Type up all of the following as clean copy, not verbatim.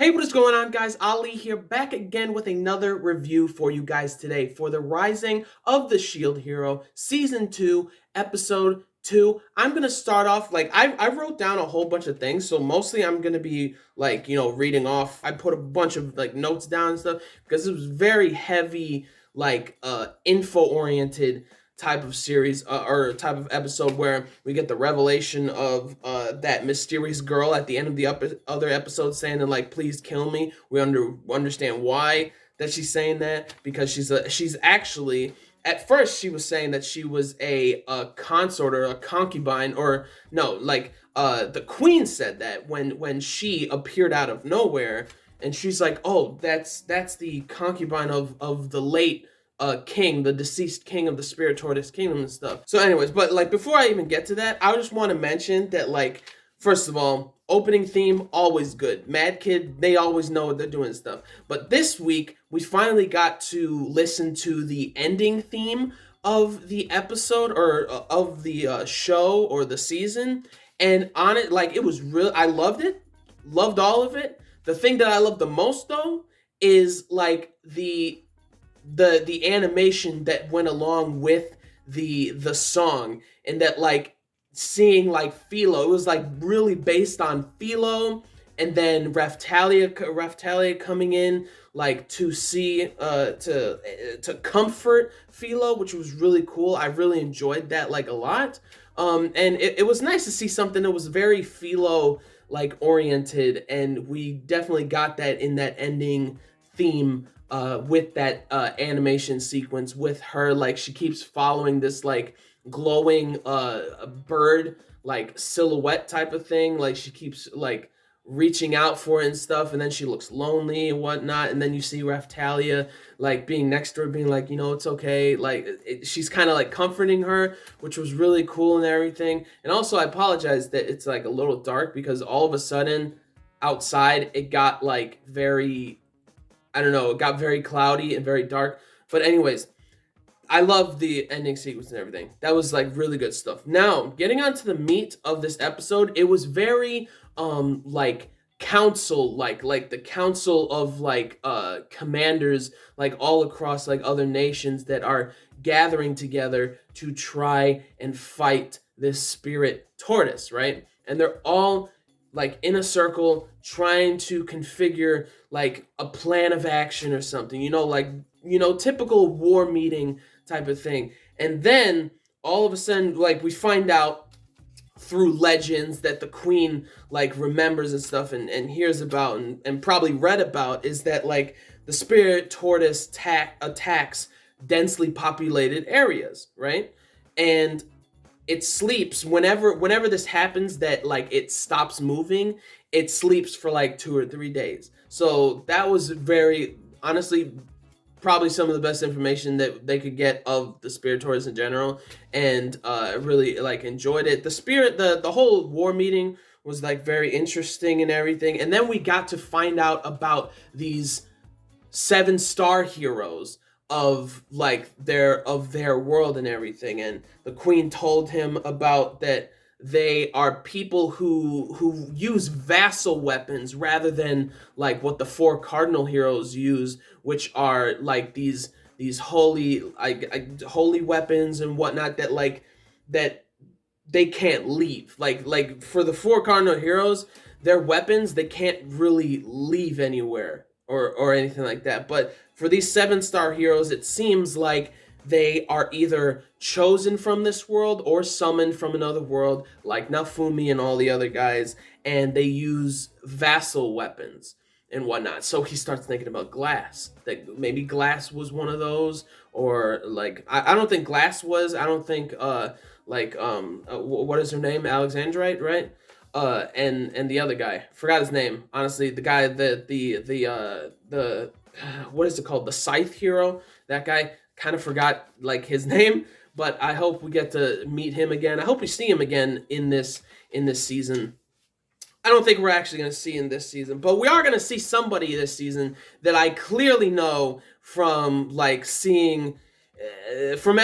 Hey, what is going on, guys? Ali here, back again with another review for you guys today for The Rising of the Shield Hero, Season 2, Episode 2. I'm going to start off, I wrote down a whole bunch of things, so mostly I'm going to be, reading off. I put a bunch of, notes down and stuff, because it was very heavy, info-oriented type of series or type of episode where we get the revelation of that mysterious girl at the end of the other episode saying that, like, please kill me. We understand why that she's saying that, because she's actually, at first she was saying that she was a consort or a concubine, or no, the queen said that when she appeared out of nowhere, and she's like, oh, that's the concubine of the late king, the deceased king of the Spirit Tortoise Kingdom and stuff. So anyways, but before I even get to that, I just want to mention that, first of all, opening theme, always good. Mad Kid, they always know what they're doing and stuff. But this week, we finally got to listen to the ending theme of the episode, or of the show or the season. And on it, it was real. I loved it. Loved all of it. The thing that I loved the most, though, is the animation that went along with the song, and that, seeing Philo, it was really based on Philo, and then Raftalia coming in to see to comfort Philo, which was really cool. I really enjoyed that a lot. And it was nice to see something that was very Philo oriented, and we definitely got that in that ending theme, with that animation sequence with her. She keeps following this glowing bird silhouette type of thing. She keeps reaching out for it and stuff, and then she looks lonely and whatnot, and then you see Raftalia being next to her, being it's okay, she's kind of comforting her, which was really cool and everything. And also, I apologize that it's a little dark, because all of a sudden outside it got very, I don't know, it got very cloudy and very dark. But anyways, I love the ending sequence and everything. That was really good stuff. Now, getting on to the meat of this episode, it was very council, the council of commanders all across other nations that are gathering together to try and fight this spirit tortoise, right? And they're all in a circle trying to configure a plan of action or something, typical war meeting type of thing. And then all of a sudden, we find out through legends that the queen remembers and stuff, and hears about, and probably read about, is that the spirit tortoise attacks densely populated areas, right? And it sleeps whenever this happens, that it stops moving. It sleeps for 2 or 3 days. So that was very, honestly, probably some of the best information that they could get of the spirit tortoise in general. And really enjoyed it. The whole war meeting was very interesting and everything. And then we got to find out about these 7-star heroes of their world and everything. And the queen told him about that they are people who use vassal weapons rather than what the 4 cardinal heroes use, which are these holy holy weapons and whatnot, that they can't leave. For the 4 cardinal heroes, their weapons, they can't really leave anywhere or anything like that. But for these 7-star heroes, it seems like they are either chosen from this world or summoned from another world, like Nafumi and all the other guys, and they use vassal weapons and whatnot. So he starts thinking about Glass, that maybe Glass was one of those, or I don't think Glass was. I don't think what is her name? Alexandrite, right? And the other guy, forgot his name. Honestly, the guy that the what is it called? The Scythe hero. That guy, kind of forgot his name, but I hope we get to meet him again. I hope we see him again in this season. I don't think we're actually going to see in this season, but we are going to see somebody this season that I clearly know from seeing from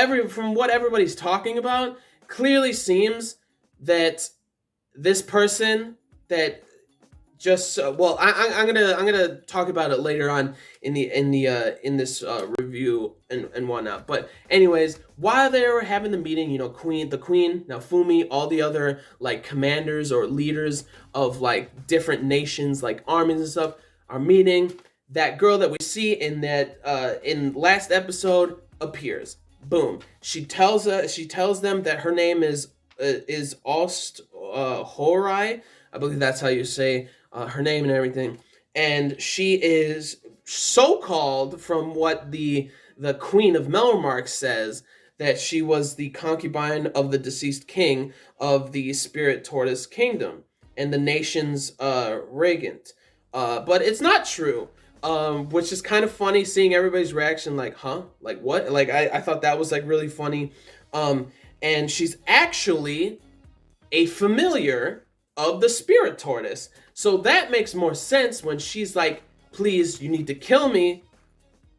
what everybody's talking about. Clearly seems that this person that just well, I'm gonna talk about it later on in this review and whatnot. But anyways, while they were having the meeting, you know, the queen, Naofumi, all the other like commanders or leaders of like different nations, like armies and stuff, are meeting. That girl that we see in that in last episode appears. Boom. She tells them that her name is Ost Horai. I believe that's how you say her name and everything. And she is so called from what the Queen of Melmark says, that she was the concubine of the deceased king of the Spirit Tortoise Kingdom and the nation's regent. But it's not true. Which is kind of funny seeing everybody's reaction, like, huh? Like, what? Like, I thought that was, like, really funny. And she's actually a familiar of the Spirit Tortoise. So that makes more sense when she's like, please, you need to kill me.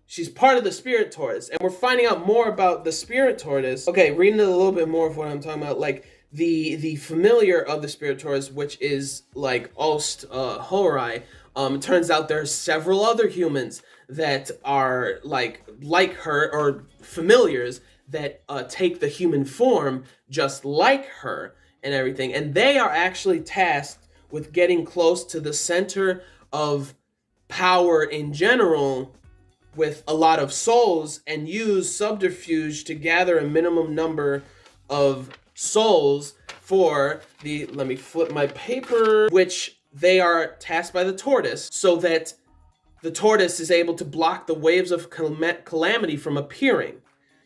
She's part of the Spirit Tortoise. And we're finding out more about the Spirit Tortoise. Okay, reading a little bit more of what I'm talking about, like, the familiar of the Spirit Tortoise, which is, like, Ost Horai. It turns out there's several other humans that are like her, or familiars that take the human form just like her and everything. And they are actually tasked with getting close to the center of power in general with a lot of souls, and use subterfuge to gather a minimum number of souls for the, let me flip my paper, which they are tasked by the tortoise, so that the tortoise is able to block the waves of calamity from appearing,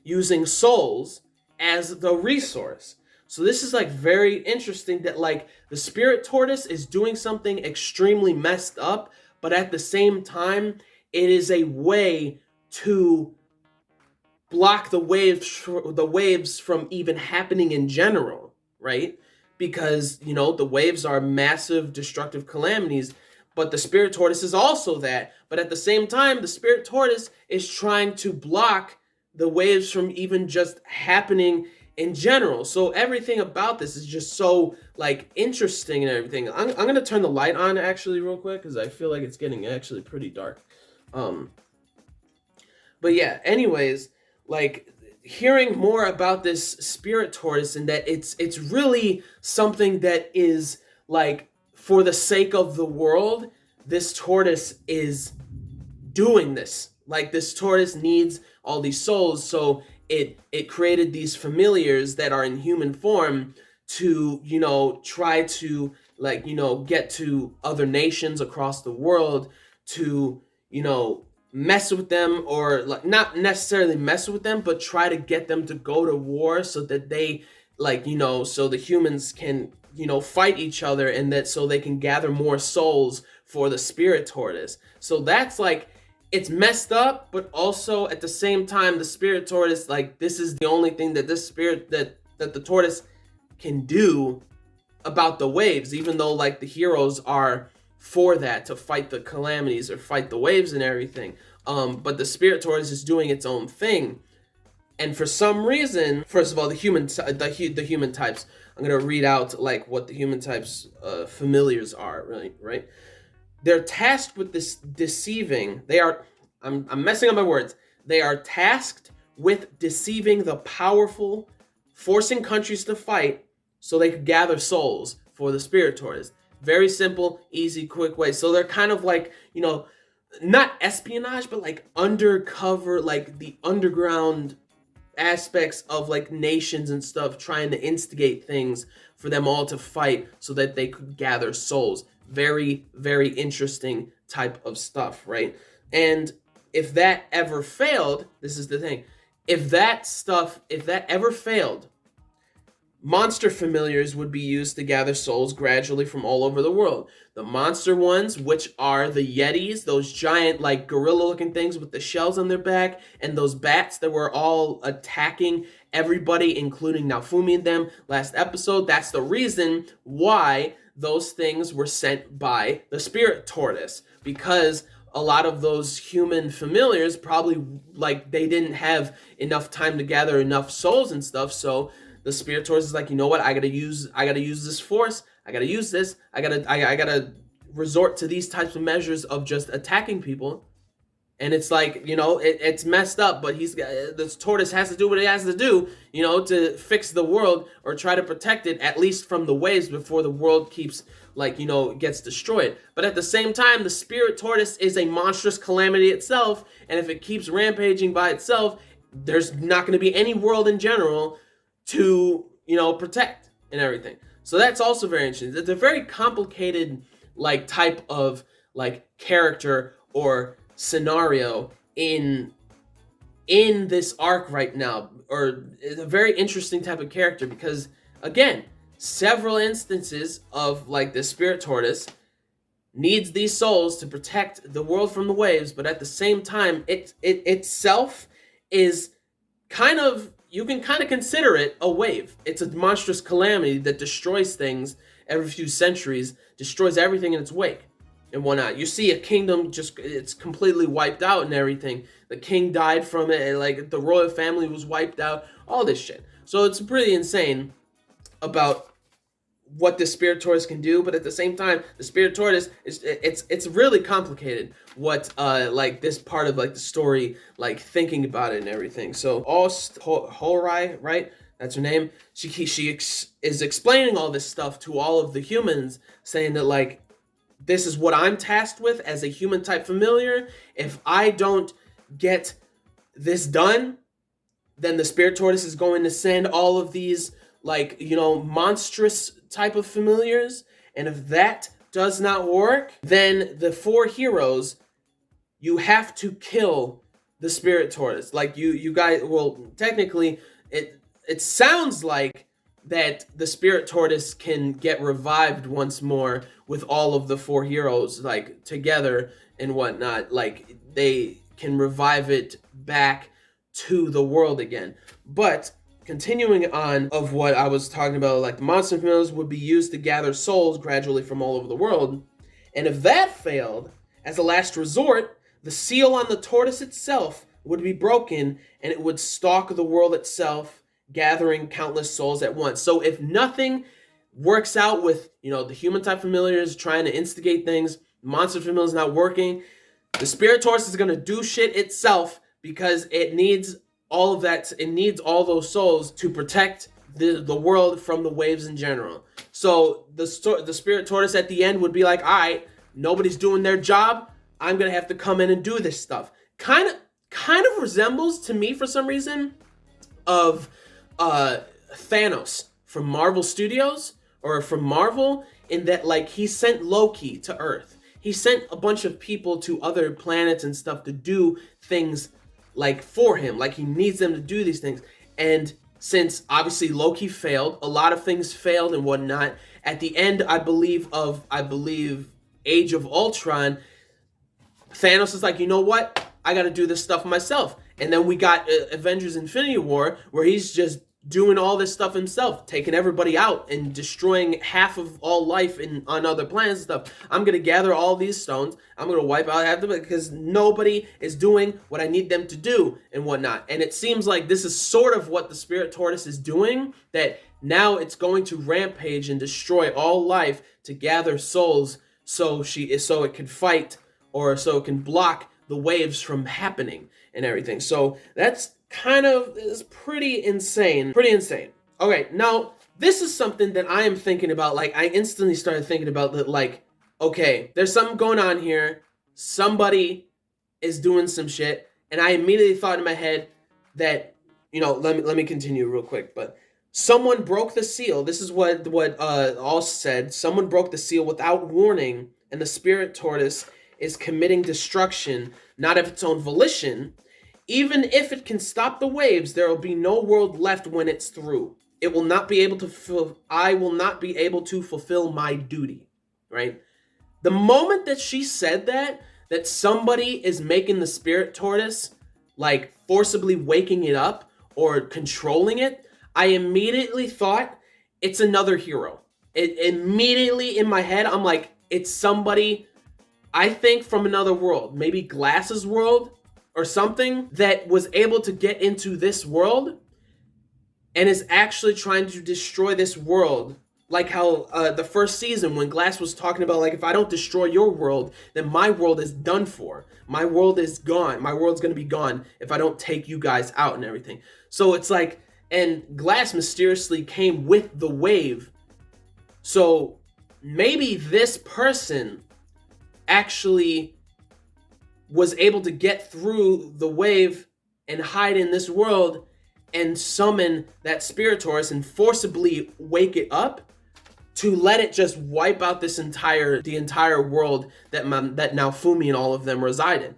using souls as the resource. So this is like very interesting, that like the Spirit Tortoise is doing something extremely messed up, but at the same time, it is a way to block the waves from even happening in general, right? Because, you know, the waves are massive destructive calamities, but the Spirit Tortoise is also that. But at the same time, the Spirit Tortoise is trying to block the waves from even just happening in general. So everything about this is just so like interesting and everything. I'm gonna turn the light on actually real quick, because I feel like it's getting actually pretty dark. But yeah, anyways, like hearing more about this Spirit Tortoise, and that it's really something that is like, for the sake of the world, this tortoise is doing this. Like, this tortoise needs all these souls, so it created these familiars that are in human form to, you know, try to, like, you know, get to other nations across the world to, you know, mess with them, or like not necessarily mess with them, but try to get them to go to war, so that they, like, you know, so the humans can, you know, fight each other, and that so they can gather more souls for the Spirit Tortoise. So that's like, it's messed up, but also at the same time, the Spirit Tortoise, like, this is the only thing that this spirit that the tortoise can do about the waves, even though like the heroes are for that, to fight the calamities or fight the waves and everything. But the Spirit Tortoise is doing its own thing. And for some reason, first of all, the human types, I'm gonna read out like what the human types familiars are, right? They're tasked with this deceiving. I'm messing up my words. They are tasked with deceiving the powerful, forcing countries to fight so they could gather souls for the Spirit Tortoise. Very simple, easy, quick way. So they're kind of like, you know, not espionage, but like undercover, like the underground aspects of like nations and stuff, trying to instigate things for them all to fight so that they could gather souls. Very, very interesting type of stuff, right? And if that ever failed, this is the thing. If that ever failed, monster familiars would be used to gather souls gradually from all over the world. The monster ones, which are the Yetis, those giant like gorilla-looking things with the shells on their back, and those bats that were all attacking everybody, including Naofumi and them last episode. That's the reason why those things were sent by the Spirit Tortoise, because a lot of those human familiars probably, like, they didn't have enough time to gather enough souls and stuff, so the Spirit Tortoise is like, you know what? I gotta use this force. I gotta use this. I gotta resort to these types of measures of just attacking people. And it's like, it's messed up, but this tortoise has to do what it has to do, to fix the world or try to protect it, at least from the waves, before the world keeps, gets destroyed. But at the same time, the spirit tortoise is a monstrous calamity itself, and if it keeps rampaging by itself, there's not going to be any world in general to, protect and everything. So that's also very interesting. It's a very complicated, type of, character or scenario in this arc right now, or it's a very interesting type of character, because again, several instances of the spirit tortoise needs these souls to protect the world from the waves, but at the same time, it itself is you can kind of consider it a wave. It's a monstrous calamity that destroys things every few centuries, destroys everything in its wake and whatnot. You see a kingdom it's completely wiped out and everything. The king died from it, and the royal family was wiped out, all this shit. So it's pretty insane about what the spirit tortoise can do, but at the same time, the spirit tortoise it's really complicated what this part of the story, thinking about it and everything. So Horai, right? That's her name. She is explaining all this stuff to all of the humans, saying that this is what I'm tasked with as a human type familiar. If I don't get this done, then the spirit tortoise is going to send all of these monstrous type of familiars. And if that does not work, then the 4 heroes, you have to kill the spirit tortoise. You guys, well, technically it sounds like that the spirit tortoise can get revived once more with all of the 4 heroes together and whatnot. They can revive it back to the world again. But continuing on of what I was talking about, the monster familiars would be used to gather souls gradually from all over the world. And if that failed, as a last resort, the seal on the tortoise itself would be broken, and it would stalk the world itself, gathering countless souls at once. So if nothing works out with, the human type familiars trying to instigate things, monster familiars not working, the spirit tortoise is going to do shit itself, because it needs all of that. It needs all those souls to protect the world from the waves in general. So the spirit tortoise at the end would be like, all right, nobody's doing their job, I'm going to have to come in and do this stuff. Kind of resembles to me, for some reason, of Thanos from Marvel Studios, or from Marvel, in that he sent Loki to Earth. He sent a bunch of people to other planets and stuff to do things for him. He needs them to do these things. And since obviously Loki failed, a lot of things failed and whatnot, at the end, I believe Age of Ultron, Thanos is like, you know what? I got to do this stuff myself. And then we got Avengers Infinity War, where he's just doing all this stuff himself, taking everybody out and destroying half of all life on other planets and stuff. I'm going to gather all these stones. I'm going to wipe out half of them, because nobody is doing what I need them to do and whatnot. And it seems like this is sort of what the spirit tortoise is doing, that now it's going to rampage and destroy all life to gather souls, so it can fight, or so it can block the waves from happening and everything. So that's is pretty insane. Okay, now this is something that I am thinking about. I instantly started thinking about that, okay, there's something going on here. Somebody is doing some shit. And I immediately thought in my head that, let me continue real quick, but someone broke the seal. This is what all said. Someone broke the seal without warning, and the spirit tortoise is committing destruction, not of its own volition. Even if it can stop the waves, there will be no world left when it's through. I will not be able to fulfill my duty, right? The moment that she said that somebody is making the spirit tortoise, forcibly waking it up or controlling it, I immediately thought it's another hero. It immediately in my head, I'm like, it's somebody, I think, from another world, maybe Glass's world, or something, that was able to get into this world and is actually trying to destroy this world, like how the first season when Glass was talking about like, if I don't destroy your world, then my world is done for. My world is gone. My world's gonna be gone if I don't take you guys out and everything. So it's like, and Glass mysteriously came with the wave. So maybe this person actually was able to get through the wave and hide in this world and summon that spirit Taurus and forcibly wake it up to let it just wipe out the entire world that Naofumi and all of them reside in.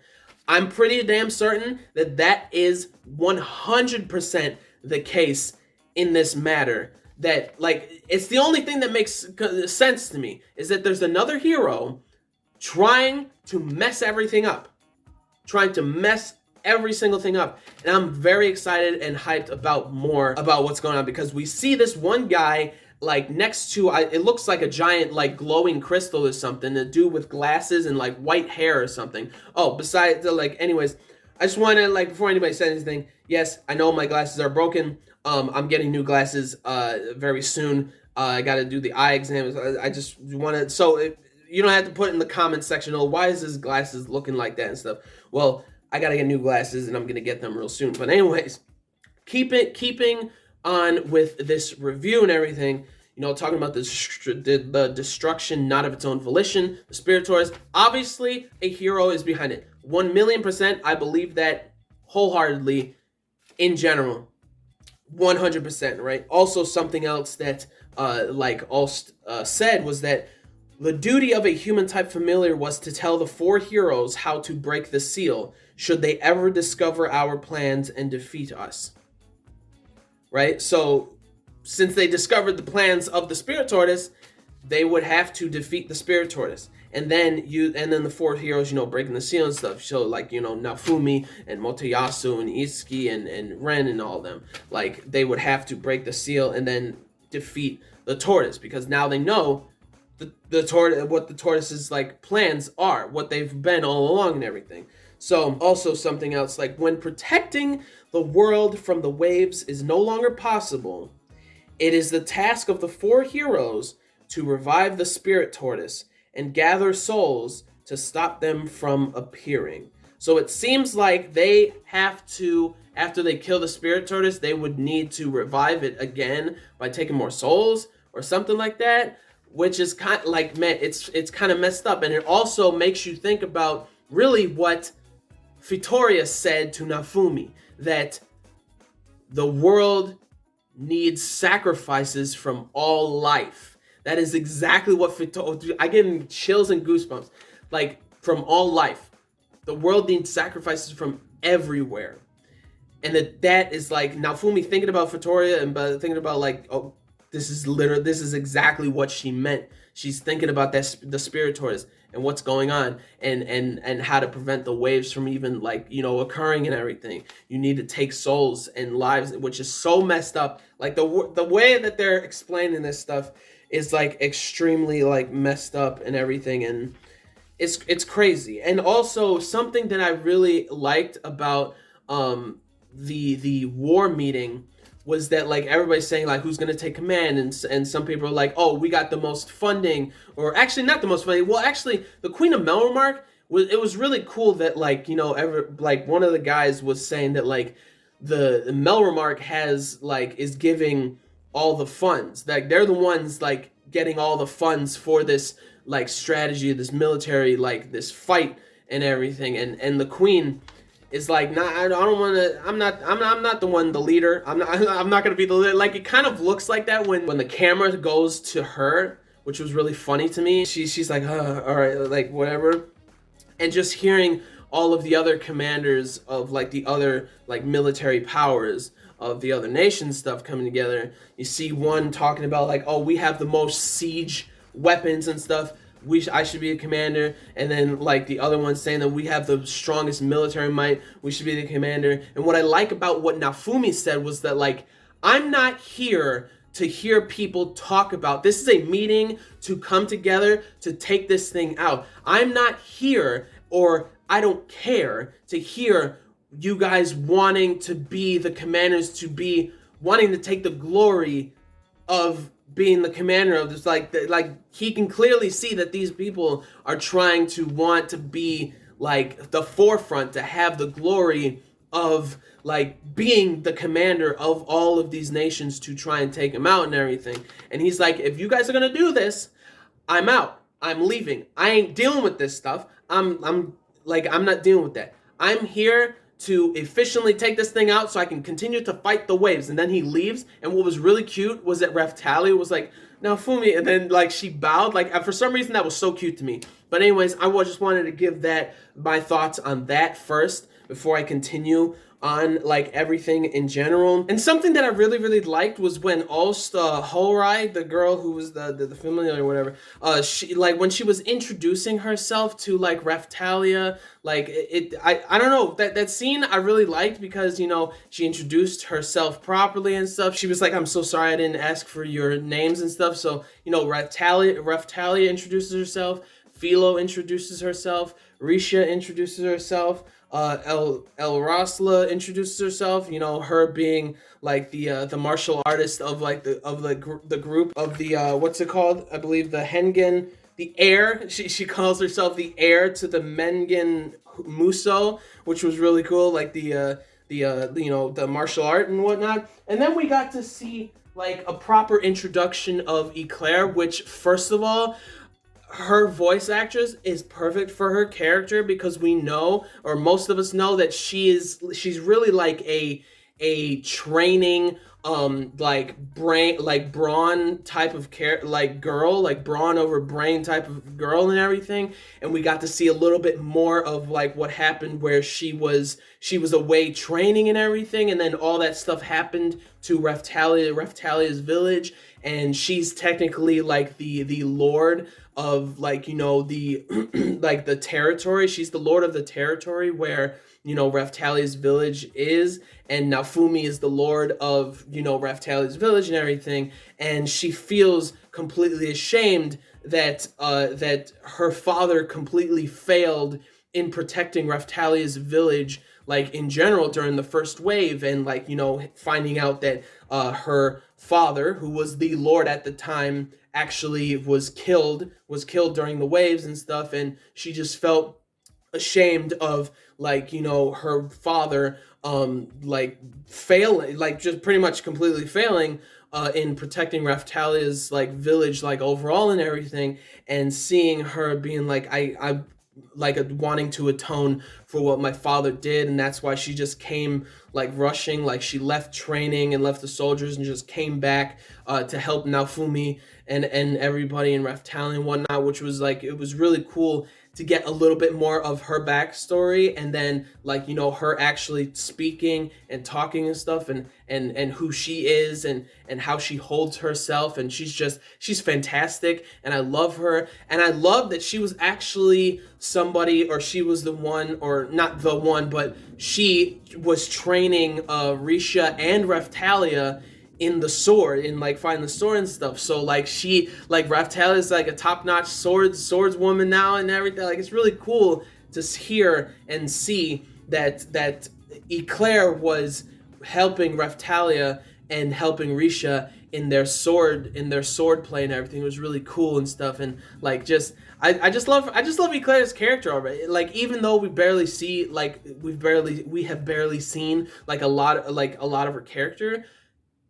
I'm pretty damn certain that that is 100% the case in this matter. That, like, it's the only thing that makes sense to me, is that there's another hero trying to mess everything up. Trying to mess every single thing up. And I'm very excited and hyped about more about what's going on, because we see this one guy like next to, it looks like a giant like glowing crystal or something, a dude with glasses and like white hair or something. Oh, besides the, like, anyways, I just want to, like, before anybody says anything, yes, I know my glasses are broken. I'm getting new glasses very soon. I got to do the eye exams. I just want to, so you don't have to put in the comment section, oh, why is his glasses looking like that and stuff. Well, I got to get new glasses and I'm going to get them real soon. But anyways, keeping on with this review and everything, you know, talking about the destruction not of its own volition, the spirit Taurus, obviously a hero is behind it. 1,000,000%, I believe that wholeheartedly in general. 100%, right? Also, something else that said was that the duty of a human type familiar was to tell the 4 heroes how to break the seal should they ever discover our plans and defeat us. Right? So, since they discovered the plans of the spirit tortoise, they would have to defeat the spirit tortoise. And then the 4 heroes, you know, breaking the seal and stuff. So, like, you know, Naofumi and Motoyasu and Itsuki and Ren and all of them, like, they would have to break the seal and then defeat the tortoise, because now they know what the tortoise's like plans are, what they've been all along and everything. So also something else, like, when protecting the world from the waves is no longer possible, it is the task of the 4 heroes to revive the spirit tortoise and gather souls to stop them from appearing. So it seems like they have to, after they kill the spirit tortoise, they would need to revive it again by taking more souls or something like that, which is kind of like, man, it's kind of messed up. And it also makes you think about really what Fitoria said to Naofumi, that the world needs sacrifices from all life. That is exactly what Fitoria, I get chills and goosebumps, like, from all life. The world needs sacrifices from everywhere. And that is like Naofumi thinking about Fitoria and thinking about, like, oh, this is exactly what she meant. She's thinking about the spirit tortoise and what's going on, and how to prevent the waves from even, like, you know, occurring and everything. You need to take souls and lives, which is so messed up. Like, the way that they're explaining this stuff is, like, extremely, like, messed up and everything, and it's crazy. And also something that I really liked about the war meeting was that, like, everybody's saying, like, who's gonna take command, and some people are like, oh, we got the most funding, or actually not the most funding. Well, actually, the Queen of Melromark, it was really cool that, like, you know, like, one of the guys was saying that, like, the Melromark is giving all the funds, that they're the ones, like, getting all the funds for this, like, strategy, this military, like, this fight and everything, and the Queen is like, nah, I don't want to. I'm not the one, the leader. I'm not gonna be the leader. Like, it kind of looks like that when the camera goes to her, which was really funny to me. She's like, all right, like, whatever, and just hearing all of the other commanders of, like, the other, like, military powers of the other nations stuff coming together. You see one talking about, like, oh, we have the most siege weapons and stuff. I should be a commander. And then, like, the other one saying that we have the strongest military might. We should be the commander. And what I like about what Naofumi said was that, like, I'm not here to hear people talk about, this is a meeting to come together to take this thing out. I'm not here, or I don't care to hear you guys wanting to be the commanders, to be wanting to take the glory of being the commander of this, like he can clearly see that these people are trying to want to be like the forefront, to have the glory of like being the commander of all of these nations to try and take him out and everything. And he's like, if you guys are gonna do this, I'm out. I'm leaving. I ain't dealing with this stuff. I'm not dealing with that. I'm here to efficiently take this thing out so I can continue to fight the waves. And then he leaves. And what was really cute was that Raphtalia was like, now Fumi, and then like she bowed. Like for some reason that was so cute to me. But anyways, I just wanted to give that my thoughts on that first before I continue on like everything in general. And something that I really liked was when Horai, the girl who was the familiar or whatever, she like when she was introducing herself to like Raphtalia, like I don't know, that scene I really liked because, you know, she introduced herself properly and stuff. She was like, I'm so sorry I didn't ask for your names and stuff. So, you know, Raphtalia introduces herself, Philo introduces herself, Risha introduces herself, El Rosla introduces herself, you know, her being like the martial artist of like the group of the what's it called? I believe the Hengen, the heir. She calls herself the heir to the Mengen Muso, which was really cool, like the you know, the martial art and whatnot. And then we got to see like a proper introduction of Eclair, which first of all, her voice actress is perfect for her character because we know, or most of us know, that she's really like a training like brawn type of girl, like brawn over brain type of girl and everything. And we got to see a little bit more of like what happened where she was away training and everything, and then all that stuff happened to Raphtalia's village, and she's technically like the lord of like, you know, the like the territory. She's the lord of the territory where, you know, Raphtalia's village is, and Naofumi is the lord of, you know, Raphtalia's village and everything. And she feels completely ashamed that that her father completely failed in protecting Raphtalia's village, like in general during the first wave, and like, you know, finding out that her father, who was the lord at the time, actually was killed during the waves and stuff. And she just felt ashamed of, like, you know, her father like failing, like just pretty much completely failing in protecting Raphtalia's like village, like overall and everything. And seeing her being like, I like wanting to atone for what my father did, and that's why she just came like rushing, like she left training and left the soldiers and just came back to help Naofumi and everybody in Raphtalia and whatnot, which was like, it was really cool to get a little bit more of her backstory, and then like, you know, her actually speaking and talking and stuff, and who she is and how she holds herself. And she's fantastic, and I love her. And I love that she was actually somebody, or she was the one, or not the one, but she was training Risha and Raphtalia in the sword, in like finding the sword and stuff. So like she, like Raphtalia is like a top-notch swordswoman now and everything. Like it's really cool to hear and see that Eclair was helping Raphtalia and helping Risha in their sword play and everything. It was really cool and stuff. And like I just love Eclair's character already. Like, even though we barely see, like we have barely seen like a lot of her character,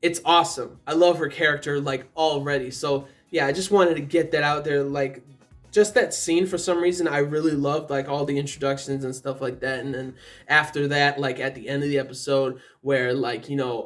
it's awesome. I love her character like already. So yeah, I just wanted to get that out there. Like, just that scene, for some reason I really loved, like all the introductions and stuff like that. And then after that, like at the end of the episode, where like, you know,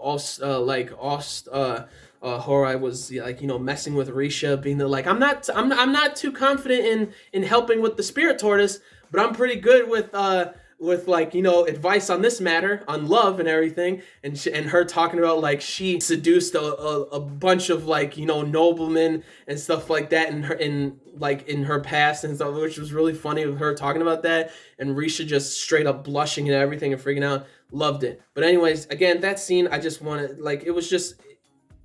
Horai was like, you know, messing with Risha, being the like, I'm not too confident in helping with the spirit tortoise, but I'm pretty good with like, you know, advice on this matter, on love and everything. And her talking about like she seduced a bunch of like, you know, noblemen and stuff like that in her past and stuff, which was really funny with her talking about that. And Risha just straight up blushing and everything and freaking out. Loved it. But anyways, again, that scene, I just wanted, like, it was just,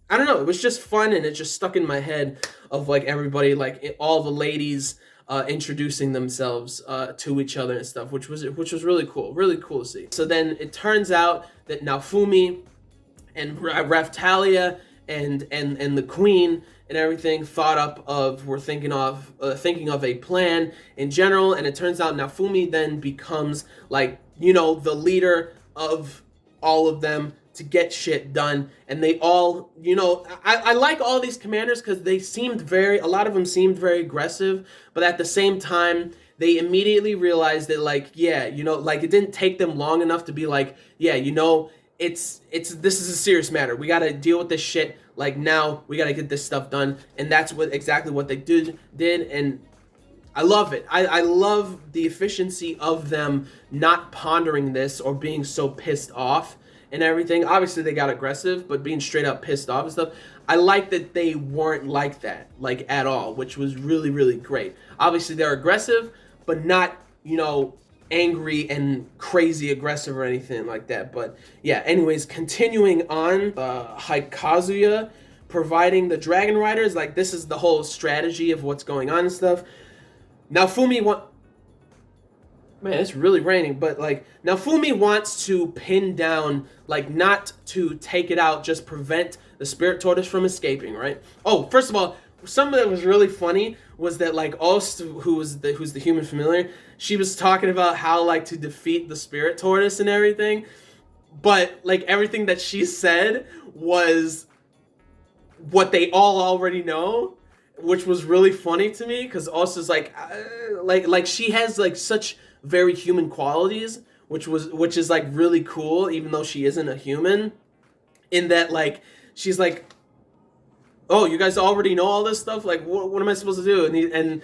I don't know, it was just fun, and it just stuck in my head of like everybody, like all the ladies introducing themselves to each other and stuff, which was really cool to see. So then it turns out that Naofumi and Raphtalia and the queen and everything were thinking of a plan in general, and it turns out Naofumi then becomes like, the leader of all of them to get shit done. And they all, I like all these commanders because a lot of them seemed very aggressive, but at the same time, they immediately realized that, like, yeah, like, it didn't take them long enough to be like, yeah, this is a serious matter. We got to deal with this shit. Like, now we got to get this stuff done. And that's exactly what they did. And I love it. I love the efficiency of them not pondering this or being so pissed off and everything. Obviously, they got aggressive, but being straight up pissed off and stuff. I like that they weren't like that, like, at all, which was really, really great. Obviously, they're aggressive, but not, angry and crazy aggressive or anything like that. But yeah, anyways, continuing on, Haikazuya providing the Dragon Riders, like, this is the whole strategy of what's going on and stuff. Naofumi Man, it's really raining, but like, Naofumi wants to pin down, like, not to take it out, just prevent the spirit tortoise from escaping, right? Oh, first of all, something that was really funny was that, like, Ost, who's the human familiar, she was talking about how, like, to defeat the spirit tortoise and everything, but, like, everything that she said was what they all already know, which was really funny to me, because Ost is like she has, like, such very human qualities, which is like really cool, even though she isn't a human, in that, like, she's like, oh, you guys already know all this stuff, like, what am I supposed to do? And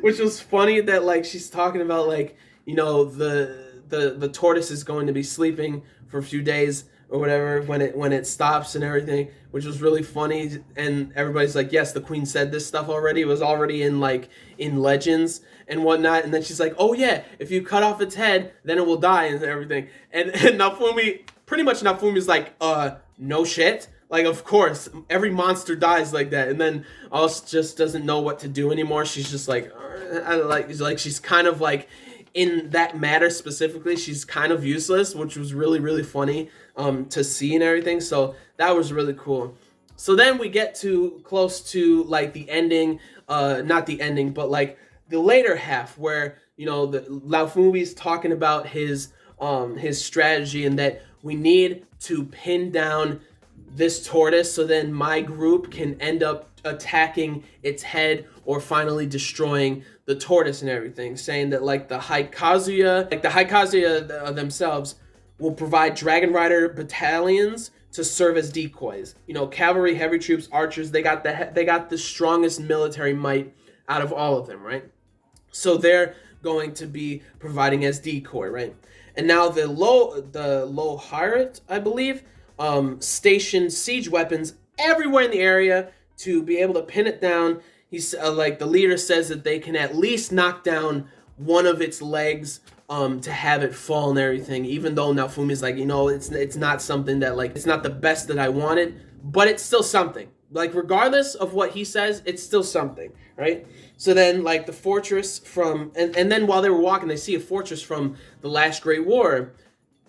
which was funny that, like, she's talking about, like, the tortoise is going to be sleeping for a few days or whatever when it stops and everything, which was really funny. And everybody's like, yes, the queen said this stuff already. It was already in legends and whatnot. And then she's like, oh yeah, if you cut off its head, then it will die and everything. And Naofumi's like, no shit. Like, of course, every monster dies like that. And then Alice just doesn't know what to do anymore. She's just like, she's kind of like, in that matter specifically, she's kind of useless, which was really, really funny to see and everything. So that was really cool. So then we get to close to, like, the ending, not the ending, but, like, the later half where, the Naofumi's talking about his strategy, and that we need to pin down this tortoise so then my group can end up attacking its head or finally destroying the tortoise and everything, saying that, like, the Haikazuya themselves will provide Dragon Rider battalions to serve as decoys. Cavalry, heavy troops, archers, they got the strongest military might out of all of them, right? So they're going to be providing as decoy, right? And now the Lohirat, I believe, stationed siege weapons everywhere in the area to be able to pin it down. He's like, the leader says that they can at least knock down one of its legs to have it fall and everything, even though Naofumi's like, it's not something that, like, it's not the best that I wanted, but it's still something. Like, regardless of what he says, it's still something, right? So then, like, the fortress and then while they were walking, they see a fortress from the last Great War.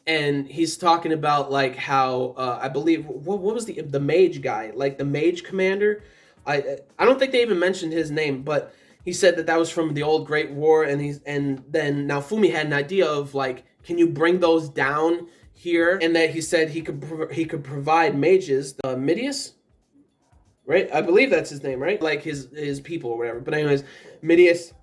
And he's talking about, like, how I believe what was the mage guy, like, the mage commander. I don't think they even mentioned his name, but he said that was from the old Great War, and then Naofumi had an idea of, like, can you bring those down here? And that he said he could provide mages, Midius, right? I believe that's his name, right? Like, his people or whatever. But anyways, Midius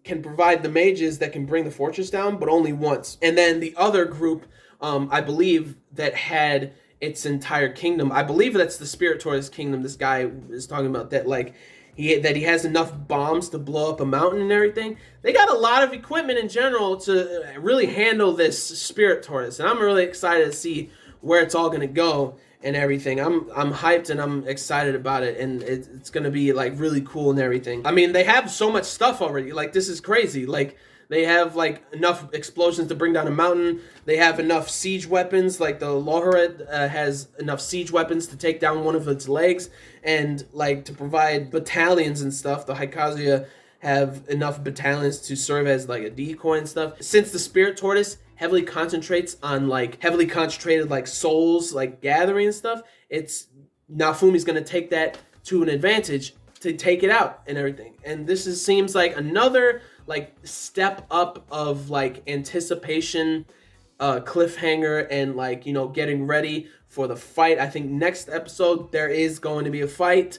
can provide the mages that can bring the fortress down, but only once. And then the other group, I believe, that had its entire kingdom. I believe that's the Spirit Tortoise kingdom. This guy is talking about that, like, he has enough bombs to blow up a mountain and everything. They got a lot of equipment in general to really handle this Spirit Tortoise, and I'm really excited to see where it's all gonna go and everything. I'm hyped and I'm excited about it, and it's gonna be, like, really cool and everything. I mean, they have so much stuff already. Like, this is crazy. Like, they have, like, enough explosions to bring down a mountain. They have enough siege weapons. Like, the Lohirat has enough siege weapons to take down one of its legs, and, like, to provide battalions and stuff. The Haikazuya have enough battalions to serve as, like, a decoy and stuff. Since the Spirit Tortoise heavily concentrated, like, souls, like, gathering and stuff, it's Naofumi's gonna take that to an advantage to take it out and everything. And this seems like another like step up of like anticipation, cliffhanger, and like, you know, getting ready for the fight. I think next episode there is going to be a fight,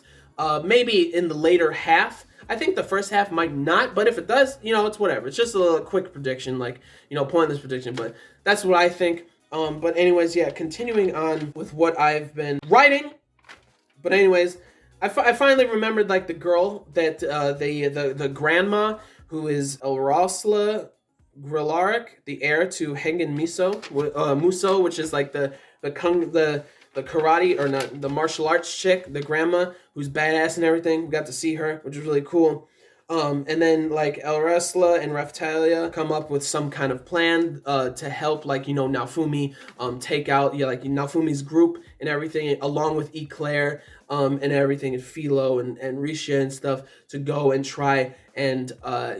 maybe in the later half. I think the first half might not, but if it does, you know, it's whatever. It's just a little quick prediction, like, you know, pointless prediction, but that's what I think. But anyways, yeah, continuing on with what I've been writing. But anyways, I finally remembered like the girl that the grandma who is Elrosla Grilaric, the heir to Hengen Muso, which is like the karate, or not, the martial arts chick, the grandma who's badass and everything. We got to see her, which is really cool. And then like Elrosla and Raphtalia come up with some kind of plan to help, like, you know, Naofumi take out, like Naofumi's group and everything, along with Eclair and everything, and Philo and Risha and stuff, to go and try and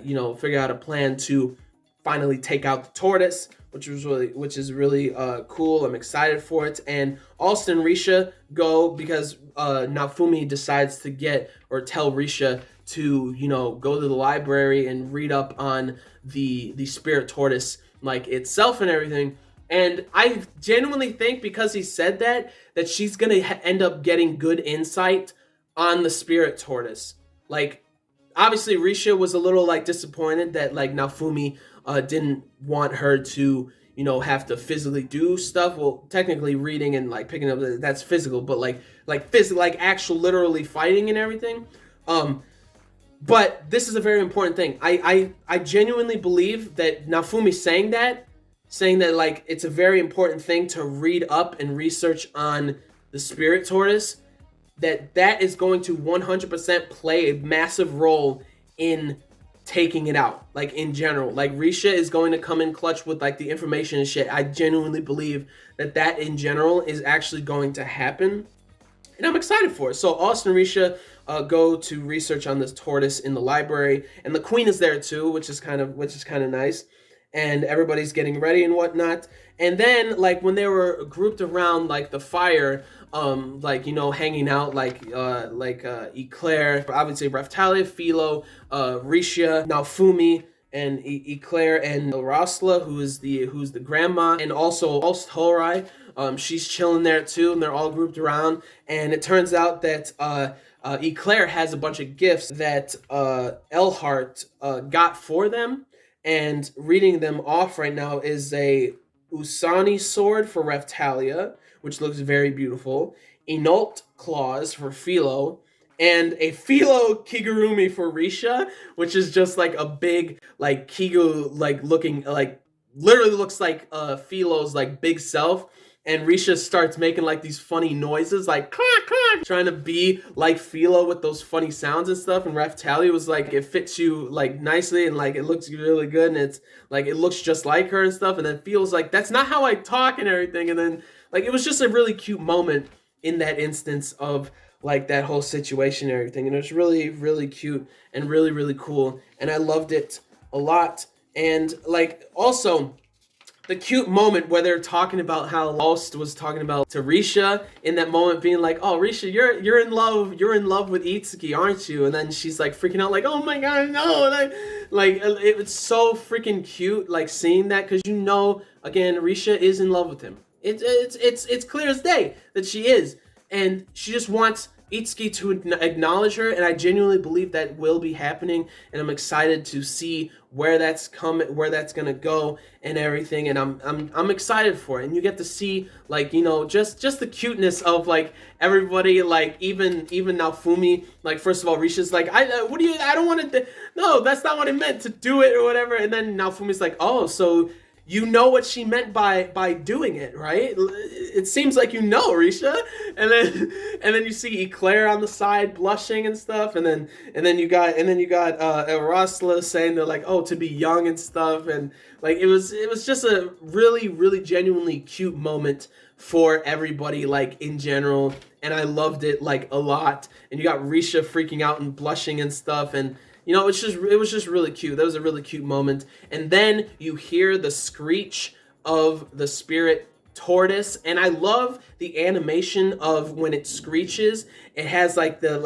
you know, figure out a plan to finally take out the tortoise, which is really cool. I'm excited for it. And Alston and Risha go because Naofumi decides to tell Risha to, you know, go to the library and read up on the spirit tortoise, like, itself and everything. And I genuinely think, because he said that she's gonna end up getting good insight on the spirit tortoise. Like, obviously Risha was a little like disappointed that like Naofumi didn't want her to, you know, have to physically do stuff. Well, technically reading and like picking up, that's physical, but like physical, like actual literally fighting and everything. But this is a very important thing. I genuinely believe that Naofumi saying that like it's a very important thing to read up and research on the spirit tortoise, that is going to 100% play a massive role in taking it out, like, in general. Like, Risha is going to come in clutch with like the information and shit. I genuinely believe that in general is actually going to happen, and I'm excited for it. So Austin and Risha go to research on this tortoise in the library, and the queen is there too, which is kind of nice. And everybody's getting ready and whatnot. And then, like, when they were grouped around like the fire, like, you know, hanging out, like Eclair, I would say Raphtalia, Philo, Risha, Naofumi, and Eclair, and Elrosla, who's the grandma, and also Horai. She's chilling there too, and they're all grouped around. And it turns out that Eclair has a bunch of gifts that Elhart got for them. And reading them off right now is a Usani sword for Raphtalia, which looks very beautiful, Enolt claws for Philo, and a Philo Kigurumi for Risha, which is just like a big, like, Kigu, like, looking, like, literally looks like Philo's like big self. And Risha starts making like these funny noises, like clack, clack, trying to be like Philo with those funny sounds and stuff. And Raphtalia was like, it fits you like nicely, and like it looks really good, and it's like it looks just like her and stuff. And then Philo's like, that's not how I talk and everything. And then like it was just a really cute moment in that instance of like that whole situation and everything. And it was really, really cute and really, really cool. And I loved it a lot. And like also, the cute moment where they're talking about how Lost was talking about to Risha in that moment, being like, "Oh, Risha, you're in love with Itsuki, aren't you?" And then she's like freaking out, like, "Oh my god, no!" And it was so freaking cute, like seeing that, because you know, again, Risha is in love with him. It's clear as day that she is, and she just wants Itsuki to acknowledge her, and I genuinely believe that will be happening, and I'm excited to see where that's gonna go and everything, and I'm excited for it. And you get to see, like, you know, just the cuteness of like everybody, like even Naofumi. Like, first of all, Risha's like, I don't want to, no, that's not what I meant to do it or whatever. And then Naofumi's like, oh, so you know what she meant by doing it, right? It seems like you know, Risha. And then you see Eclair on the side blushing and stuff, and then you got Rosla saying they're like, oh, to be young and stuff, and like it was just a really, really genuinely cute moment for everybody, like, in general, and I loved it like a lot. And you got Risha freaking out and blushing and stuff, and you know, it was just really cute. That was a really cute moment. And then you hear the screech of the spirit tortoise, and I love the animation of when it screeches. It has like the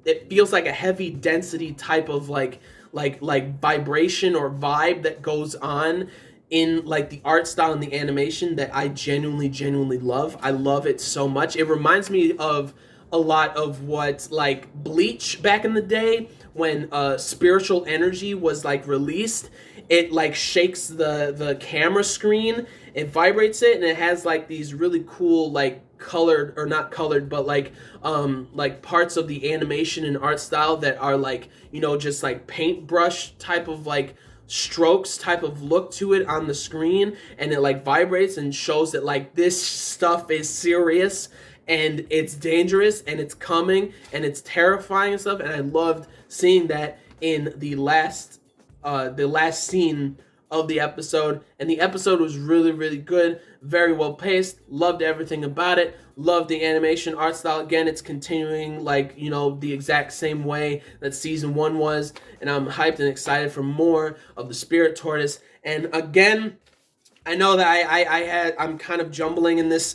it feels like a heavy density type of like vibration or vibe that goes on in like the art style and the animation that I genuinely love. I love it so much. It reminds me of a lot of what like Bleach back in the day when spiritual energy was like released. It like shakes the camera screen, it vibrates it, and it has like these really cool like colored, or not colored, but like parts of the animation and art style that are like, you know, just like paintbrush type of like strokes type of look to it on the screen, and it like vibrates and shows that like this stuff is serious and it's dangerous and it's coming and it's terrifying and stuff. And I loved seeing that in the last scene of the episode, and the episode was really good, very well paced, loved everything about it, loved the animation art style. Again, it's continuing like, you know, the exact same way that season 1 was, and I'm hyped and excited for more of the Spirit Tortoise. And again, I know that I'm kind of jumbling in this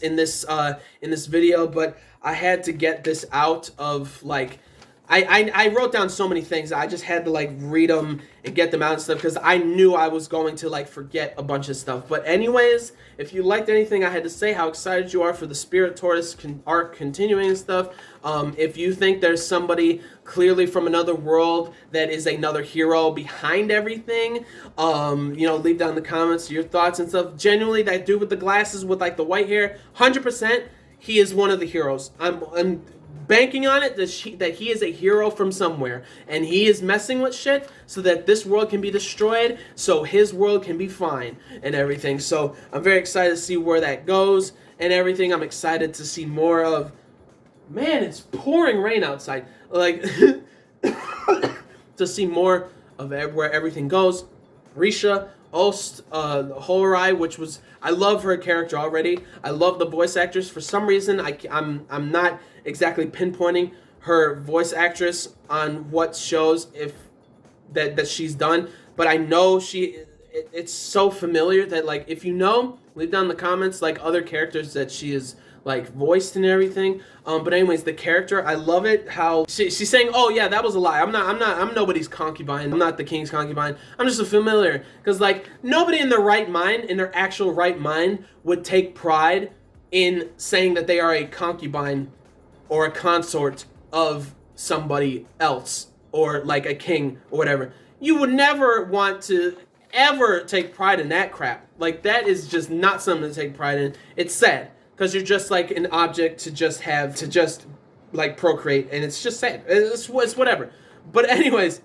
video, but I had to get this out of like, I wrote down so many things. I just had to like read them and get them out and stuff, because I knew I was going to like forget a bunch of stuff. But anyways, if you liked anything I had to say, how excited you are for the Spirit Tortoise arc continuing and stuff, if you think there's somebody clearly from another world that is another hero behind everything, you know, leave down in the comments your thoughts and stuff. Genuinely, that dude with the glasses with like the white hair, 100%, he is one of the heroes. I'm banking on it that he is a hero from somewhere, and he is messing with shit so that this world can be destroyed, so his world can be fine and everything. So I'm very excited to see where that goes and everything. I'm excited to see more of, man, it's pouring rain outside, like to see more of where everything goes. Risha Ost Horai, which was, I love her character already. I love the voice actress. For some reason, I'm not exactly pinpointing her voice actress on what shows if that she's done, but I know it's so familiar that like, if you know, leave down in the comments like other characters that she is like voiced and everything. But anyways, the character, I love it how she's saying, oh yeah, that was a lie, I'm nobody's concubine, I'm not the king's concubine, I'm just a familiar. Because like, nobody in their right mind, in their actual right mind, would take pride in saying that they are a concubine or a consort of somebody else, or like a king or whatever. You would never want to ever take pride in that crap. Like, that is just not something to take pride in. It's sad, because you're just like an object to just like procreate, and it's just sad. It's whatever. But anyways,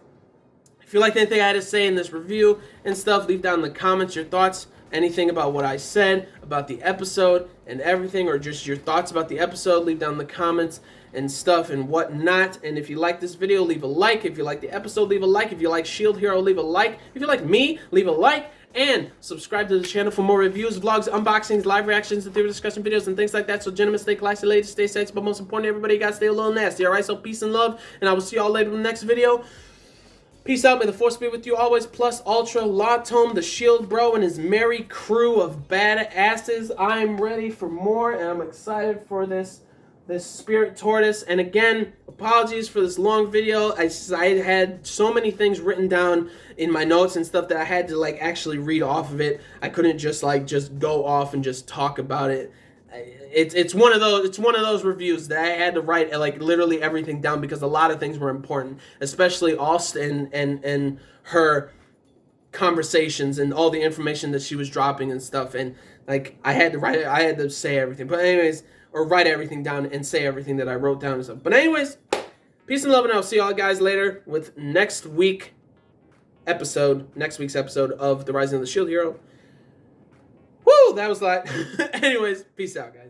if you liked anything I had to say in this review and stuff, leave down in the comments your thoughts, anything about what I said about the episode and everything, or just your thoughts about the episode, leave down in the comments and stuff and whatnot. And if you like this video, leave a like. If you like the episode, leave a like. If you like Shield Hero, leave a like. If you like me, leave a like. And subscribe to the channel for more reviews, vlogs, unboxings, live reactions, and theory discussion videos, and things like that. So gentlemen, stay classy, ladies, stay sexy, but most importantly, everybody, you gotta stay a little nasty, alright? So peace and love, and I will see y'all later in the next video. Peace out, may the force be with you always, plus ultra, La Tome, the Shield Bro, and his merry crew of badasses. I'm ready for more, and I'm excited for this Spirit Tortoise. And again, apologies for this long video. I had so many things written down in my notes and stuff that I had to like actually read off of it. I couldn't just go off and just talk about it. It's one of those reviews that I had to write like literally everything down, because a lot of things were important, especially Austin and her conversations and all the information that she was dropping and stuff. And like, I had to write it, I had to say everything. But anyways, or write everything down and say everything that I wrote down and stuff. But anyways, peace and love, and I'll see y'all guys later with next week's episode of The Rising of the Shield Hero. Woo, that was like anyways, peace out, guys.